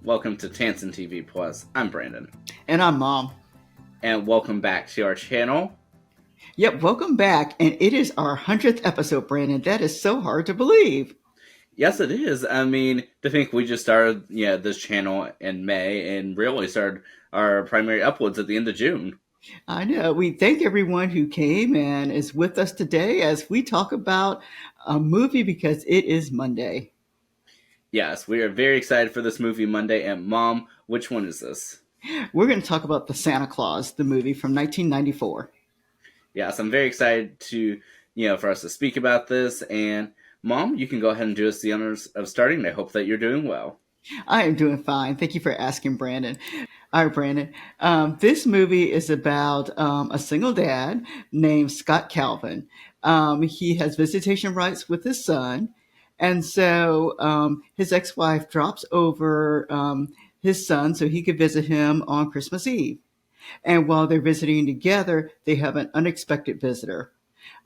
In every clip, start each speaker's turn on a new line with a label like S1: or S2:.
S1: Welcome to Tansson TV Plus. I'm Brandon.
S2: And I'm Mom.
S1: And welcome back to our channel.
S2: Yep, welcome back. And it is our 100th episode, Brandon. That is so hard to believe.
S1: Yes, it is. I mean, to think we just started this channel in May and really started our primary uploads at the end of June.
S2: I know. We thank everyone who came and is with us today as we talk about a movie because it is Monday.
S1: Yes, we are very excited for this movie Monday. And Mom, which one is this?
S2: We're going to talk about The Santa Claus, the movie from 1994.
S1: Yes, I'm very excited for us to speak about this. And Mom, you can go ahead and do us the honors of starting. I hope that you're doing well.
S2: I am doing fine. Thank you for asking, Brandon. All right, Brandon. This movie is about a single dad named Scott Calvin. He has visitation rights with his son. And so his ex wife drops over his son so he could visit him on Christmas Eve. And while they're visiting together, they have an unexpected visitor.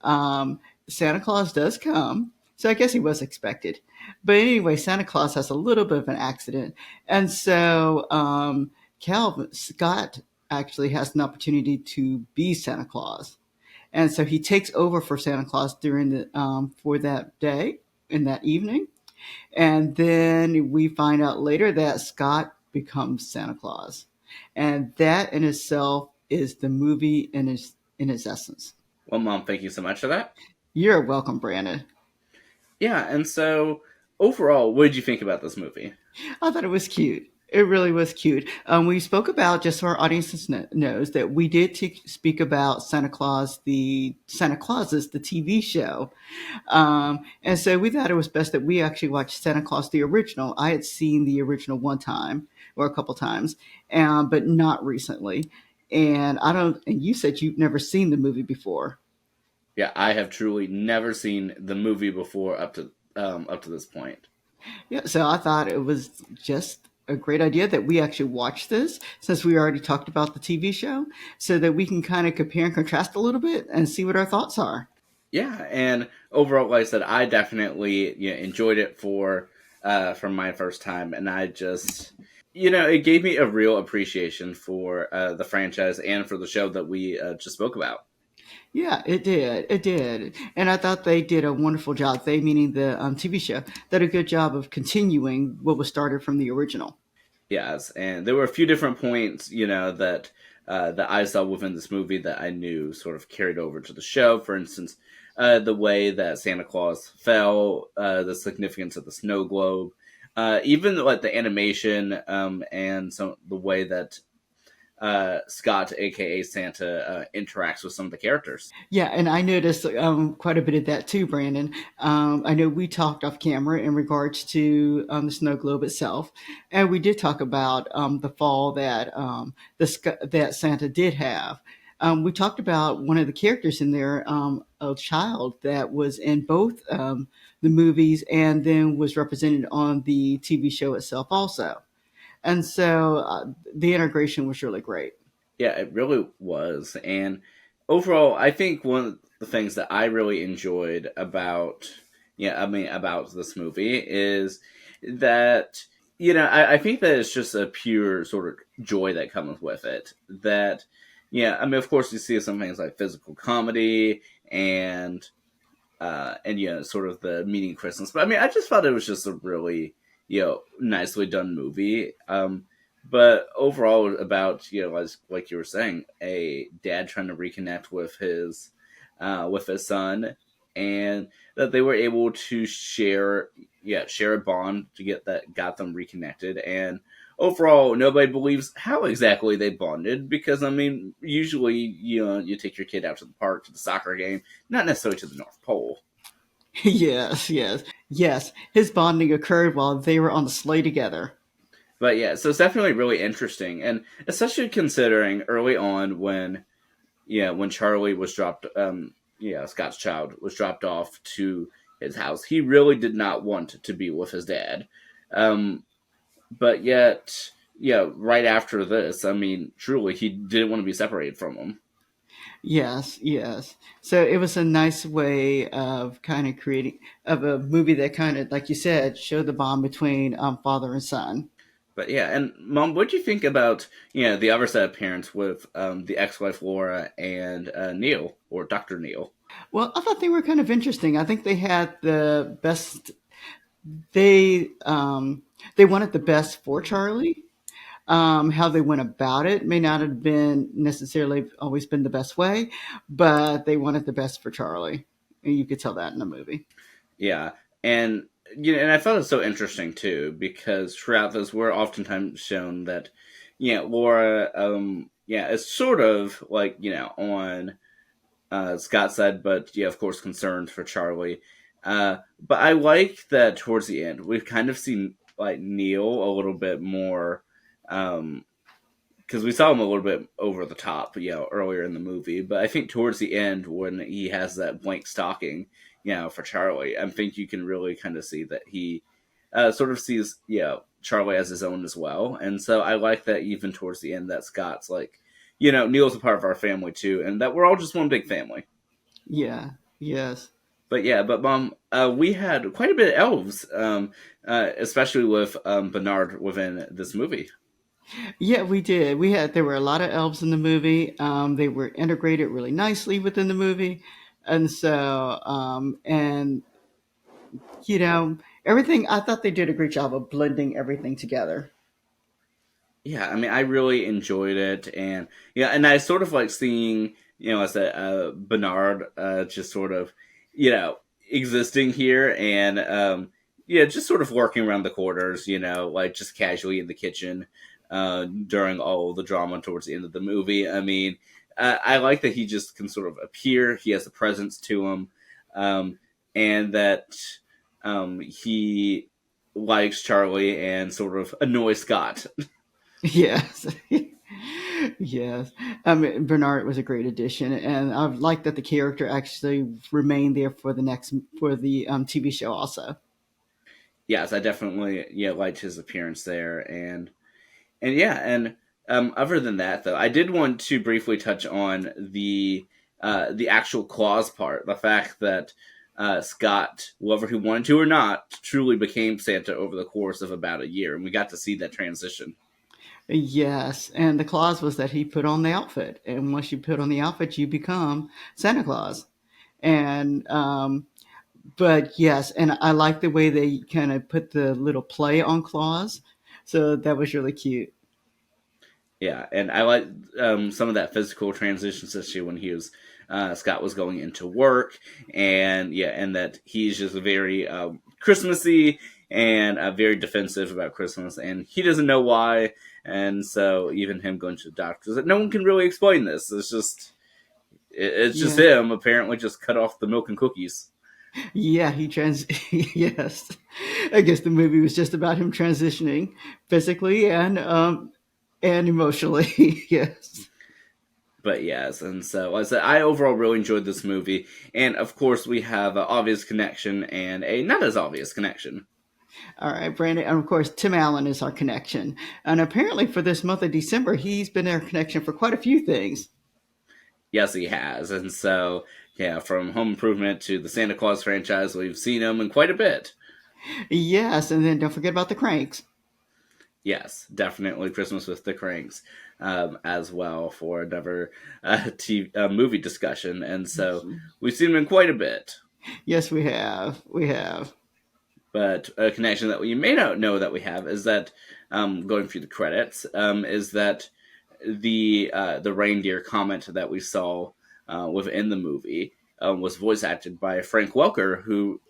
S2: Um, Santa Claus does come. So I guess he was expected. But anyway, Santa Claus has a little bit of an accident. And so Calvin Scott actually has an opportunity to be Santa Claus. And so he takes over for Santa Claus during the for that day and that evening. And then we find out later that Scott becomes Santa Claus. And that in itself is the movie in its essence.
S1: Well, Mom, thank you so much for that.
S2: You're welcome, Brandon.
S1: Yeah, and so overall, what did you think about this movie?
S2: I thought it was cute. It really was cute. We spoke about, just so our audience knows, that we did speak about Santa Claus, the Santa Clauses, the TV show. And so we thought it was best that we actually watched Santa Claus, the original. I had seen the original one time or a couple times, but not recently. And you said you've never seen the movie before.
S1: Yeah, I have truly never seen the movie before up to this point.
S2: Yeah, so I thought it was just a great idea that we actually watch this since we already talked about the TV show so that we can kind of compare and contrast a little bit and see what our thoughts are.
S1: Yeah, and overall, like I said, I definitely enjoyed it from my first time, and I just it gave me a real appreciation for the franchise and for the show that we just spoke about.
S2: Yeah, it did. It did. And I thought they did a wonderful job. They, meaning the TV show, did a good job of continuing what was started from the original.
S1: Yes, and there were a few different points, that I saw within this movie that I knew sort of carried over to the show. For instance, the way that Santa Claus fell, the significance of the snow globe, even like the animation, and the way that Scott, aka Santa, interacts with some of the characters.
S2: Yeah, and I noticed quite a bit of that too, Brandon. I know we talked off camera in regards to the snow globe itself, and we did talk about the fall that that Santa did have. We talked about one of the characters in there, a child that was in both the movies and then was represented on the TV show itself also. And so the integration was really great.
S1: Yeah, it really was. And overall, I think one of the things that I really enjoyed about this movie is that, I think that it's just a pure sort of joy that comes with it. That, of course, you see some things like physical comedy and sort of the meaning Christmas. But I just thought it was just a really, nicely done movie. But overall, about like you were saying, a dad trying to reconnect with his son, and that they were able to share a bond to got them reconnected. And overall, nobody believes how exactly they bonded because usually you take your kid out to the park to the soccer game, not necessarily to the North Pole.
S2: Yes, yes, yes. His bonding occurred while they were on the sleigh together.
S1: But yeah, so it's definitely really interesting, and especially considering early on when Charlie was dropped, Scott's child was dropped off to his house, he really did not want to be with his dad, but yet, right after this, truly, he didn't want to be separated from him.
S2: Yes, yes. So it was a nice way of kind of creating of a movie that kind of, like you said, showed the bond between father and son.
S1: But yeah, and Mom, what do you think about the other set of parents with the ex-wife Laura and Neil or Doctor Neil?
S2: Well, I thought they were kind of interesting. I think they had the best. They um, they wanted the best for Charlie. How they went about it may not have been necessarily always been the best way, but they wanted the best for Charlie. And you could tell that in the movie.
S1: Yeah, and and I thought it was so interesting too because throughout this, we're oftentimes shown that Laura, is sort of like on Scott's side, but yeah, of course, concerned for Charlie. But I like that towards the end, we've kind of seen like Neil a little bit more, because we saw him a little bit over the top, earlier in the movie. But I think towards the end, when he has that blank stocking, for Charlie, I think you can really kind of see that he sort of sees, Charlie as his own as well. And so I like that even towards the end, that Scott's like, Neil's a part of our family too, and that we're all just one big family.
S2: Yeah. Yes.
S1: But yeah, but Mom, we had quite a bit of elves, especially with Bernard within this movie.
S2: Yeah, we did. There were a lot of elves in the movie. They were integrated really nicely within the movie, and so and everything. I thought they did a great job of blending everything together.
S1: Yeah, I mean, I really enjoyed it, and and I sort of like seeing, I said, Bernard, just sort of, existing here, and just sort of working around the corners, like just casually in the kitchen, during all the drama towards the end of the movie. I mean, I like that he just can sort of appear. He has a presence to him, um, and that he likes Charlie and sort of annoys Scott.
S2: Yes. Yes. Bernard was a great addition, and I like that the character actually remained there for the TV show also.
S1: Yes, I definitely liked his appearance there, and yeah, and other than that though, I did want to briefly touch on the actual clause part, the fact that Scott, whether he wanted to or not, truly became Santa over the course of about a year, and we got to see that transition.
S2: Yes, and the clause was that he put on the outfit, and once you put on the outfit, you become Santa Claus. And but yes, and I like the way they kind of put the little play on Claus, so that was really cute.
S1: Yeah, and I like some of that physical transition, especially when Scott was going into work, and yeah, and that he's just very Christmassy and very defensive about Christmas, and he doesn't know why, and so even him going to the doctor, that no one can really explain this. It's just
S2: Yeah,
S1: him apparently just cut off the milk and cookies.
S2: yeah, he trans. Yes, I guess the movie was just about him transitioning physically and emotionally. Yes.
S1: But yes, and so like I said, I overall really enjoyed this movie, and of course we have an obvious connection and a not as obvious connection.
S2: All right, Brandon, and of course Tim Allen is our connection, and apparently for this month of December, he's been our connection for quite a few things.
S1: Yes, he has, and so yeah, from Home Improvement to the Santa Claus franchise, we've seen him in quite a bit.
S2: Yes, and then don't forget about the Cranks.
S1: Yes, definitely Christmas with the Cranks, as well for another movie discussion, and so we've seen him in quite a bit.
S2: Yes, we have. We have.
S1: But a connection that you may not know that we have is that going through the credits is that the reindeer comment that we saw within the movie was voice acted by Frank Welker, who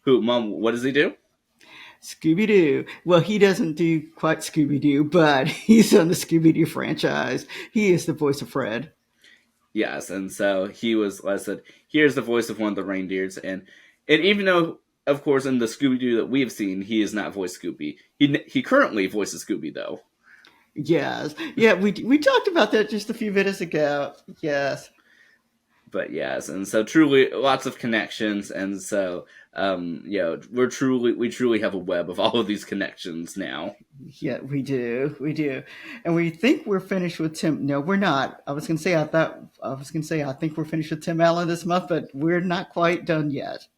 S1: Mom, what does he do?
S2: Scooby Doo. Well, he doesn't do quite Scooby Doo, but he's on the Scooby Doo franchise. He is the voice of Fred.
S1: Yes, and so he was. Like I said, here's the voice of one of the reindeers, and even though, of course, in the Scooby Doo that we have seen, he is not voiced Scooby. He currently voices Scooby though.
S2: Yes. Yeah, we talked about that just a few minutes ago. Yes.
S1: But yes, and so truly lots of connections, and so we truly have a web of all of these connections now.
S2: Yeah, we do. We do. And we think we're finished with Tim. No, we're not. I was gonna say I think we're finished with Tim Allen this month, but we're not quite done yet.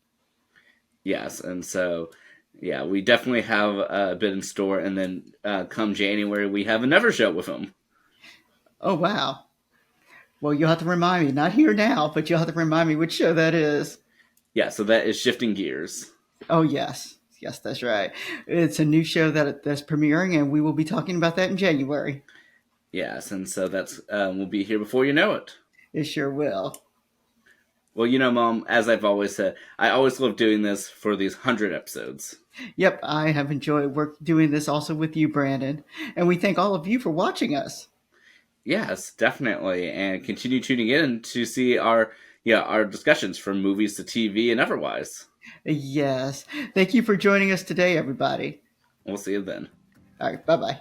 S1: Yes, and so Yeah, we definitely have a bit in store, and then come January, we have another show with him.
S2: Oh, wow. Well, you'll have to remind me. Not here now, but you'll have to remind me which show that is.
S1: Yeah, so that is Shifting Gears.
S2: Oh, yes. Yes, that's right. It's a new show that's premiering, and we will be talking about that in January.
S1: Yes, and so that's we'll be here before you know it.
S2: It sure will.
S1: Well, Mom, as I've always said, I always love doing this for these 100 episodes.
S2: Yep, I have enjoyed work doing this also with you, Brandon. And we thank all of you for watching us.
S1: Yes, definitely, and continue tuning in to see our discussions from movies to TV and otherwise.
S2: Yes. Thank you for joining us today, everybody.
S1: We'll see you then.
S2: All right, bye bye.